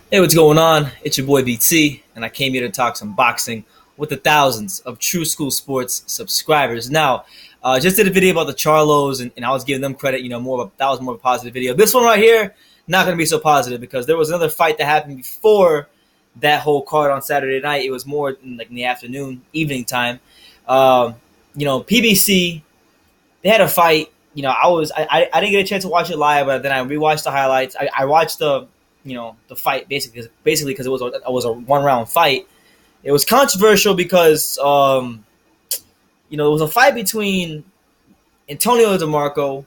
Hey, what's going on? It's your boy BT, and I came here to talk some boxing with the thousands of True School Sports subscribers. Now, just did a video about the Charlos, and I was giving them credit. That was more of a positive video. This one right here, not going to be so positive because there was another fight that happened before that whole card on Saturday night. It was more in the afternoon, evening time. PBC, they had a fight. I didn't get a chance to watch it live, but then I rewatched the highlights. I watched the fight basically because it was a 1 round fight. It was controversial because it was a fight between Antonio DeMarco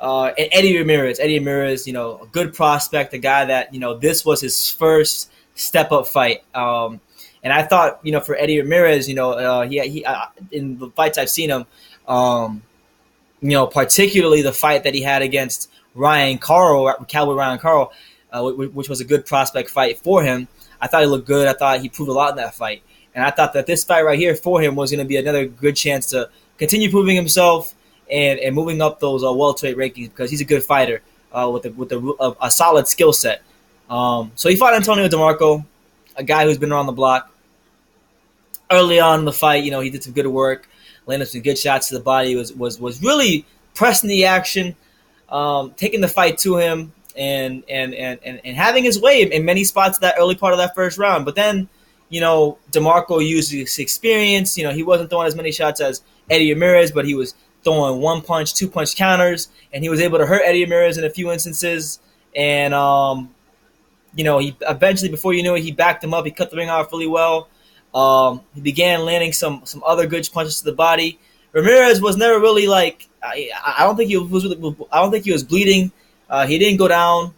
and Eddie Ramirez. Eddie Ramirez, a good prospect, a guy that this was his first step up fight. And I thought for Eddie Ramirez, he in the fights I've seen him, particularly the fight that he had against Cowboy Ryan Carl, which was a good prospect fight for him. I thought he looked good. I thought he proved a lot in that fight. And I thought that this fight right here for him was going to be another good chance to continue proving himself and moving up those welterweight rankings because he's a good fighter with a solid skill set. So he fought Antonio DeMarco, a guy who's been around the block. Early on in the fight, he did some good work, landed some good shots to the body, was really pressing the action, taking the fight to him, and having his way in many spots that early part of that first round. But then, DeMarco used his experience. He wasn't throwing as many shots as Eddie Ramirez, but he was throwing 1-punch, 2-punch counters, and he was able to hurt Eddie Ramirez in a few instances. And, he eventually, before you knew it, he backed him up. He cut the ring off really well. He began landing some other good punches to the body. Ramirez was never really I don't think he was bleeding. He didn't go down.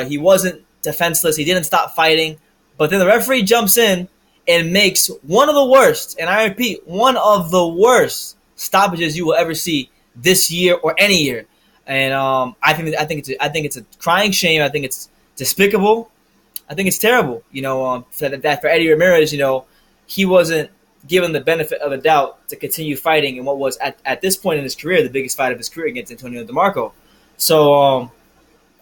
He wasn't defenseless. He didn't stop fighting. But then the referee jumps in and makes one of the worst, and I repeat, one of the worst stoppages you will ever see this year or any year. And I think it's a crying shame. I think it's despicable. I think it's terrible. For Eddie Ramirez, he wasn't given the benefit of the doubt to continue fighting in what was at this point in his career the biggest fight of his career against Antonio DeMarco. So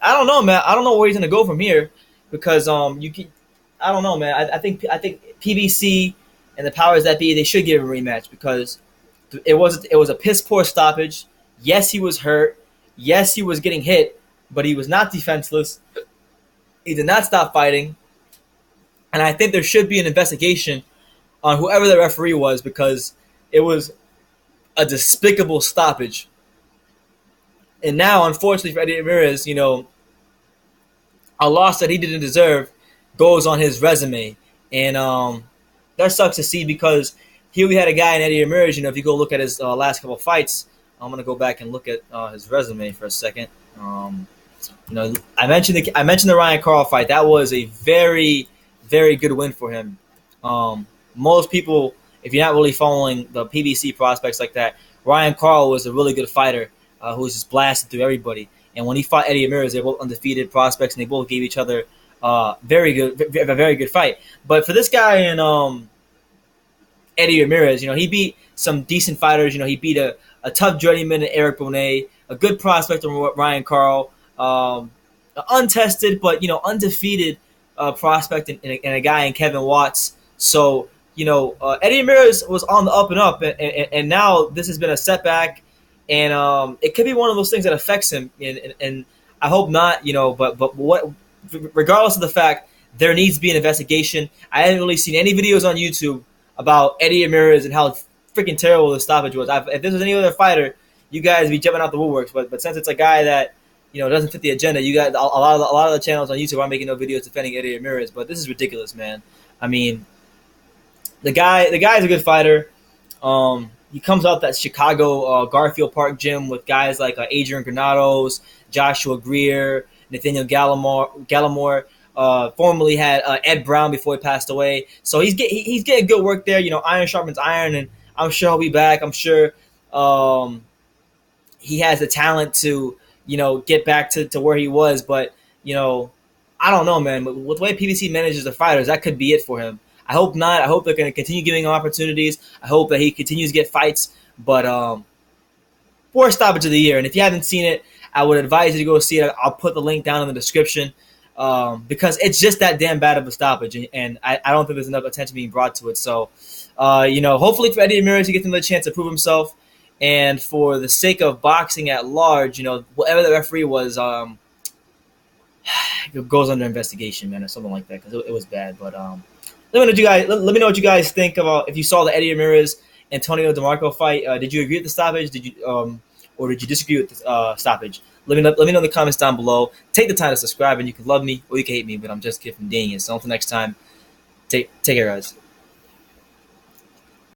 I don't know, man. I don't know where he's gonna go from here because I don't know, man. I think PBC and the powers that be, they should give him a rematch because it was a piss poor stoppage. Yes, he was hurt. Yes, he was getting hit, but he was not defenseless. He did not stop fighting, and I think there should be an investigation on whoever the referee was because it was a despicable stoppage. And now, unfortunately for Eddie Ramirez, a loss that he didn't deserve goes on his resume. And that sucks to see because here we had a guy in Eddie Ramirez, if you go look at his last couple of fights, I'm going to go back and look at his resume for a second. I mentioned the Ryan Carl fight. That was a very, very good win for him. Most people, if you're not really following the PBC prospects like that, Ryan Carl was a really good fighter who was just blasted through everybody. And when he fought Eddie Ramirez, they were both undefeated prospects, and they both gave each other a very good fight. But for this guy and Eddie Ramirez, he beat some decent fighters. He beat a tough journeyman in Eric Bonet, a good prospect in Ryan Carl, untested but undefeated prospect in a guy in Kevin Watts. So Eddie Ramirez was on the up and up, and now this has been a setback, and it could be one of those things that affects him. And I hope not, But what, regardless of the fact, there needs to be an investigation. I haven't really seen any videos on YouTube about Eddie Ramirez and how freaking terrible the stoppage was. If this was any other fighter, you guys would be jumping out the woodworks. But since it's a guy that doesn't fit the agenda, you guys a lot of the channels on YouTube aren't making no videos defending Eddie Ramirez. But this is ridiculous, man. I mean, the guy's a good fighter. He comes out that Chicago Garfield Park gym with guys like Adrian Granados, Joshua Greer, Nathaniel Gallimore. Formerly had Ed Brown before he passed away. So he's getting good work there. Iron sharpens iron, and I'm sure he'll be back. I'm sure he has the talent to get back to where he was. But I don't know, man. With the way PBC manages the fighters, that could be it for him. I hope not. I hope they're going to continue giving him opportunities. I hope that he continues to get fights. But worst stoppage of the year. And if you haven't seen it, I would advise you to go see it. I'll put the link down in the description. because it's just that damn bad of a stoppage, and I don't think there's enough attention being brought to it. So, hopefully for Eddie Ramirez, he gets another chance to prove himself, and for the sake of boxing at large, whatever the referee was, it goes under investigation, man, or something like that, because it was bad. But let me know what you guys think about if you saw the Eddie Ramirez Antonio DeMarco fight. Did you agree with the stoppage? Or did you disagree with the stoppage? Let me know in the comments down below. Take the time to subscribe, and you can love me or you can hate me, but I'm just kidding, dang it. So until next time, take care, guys.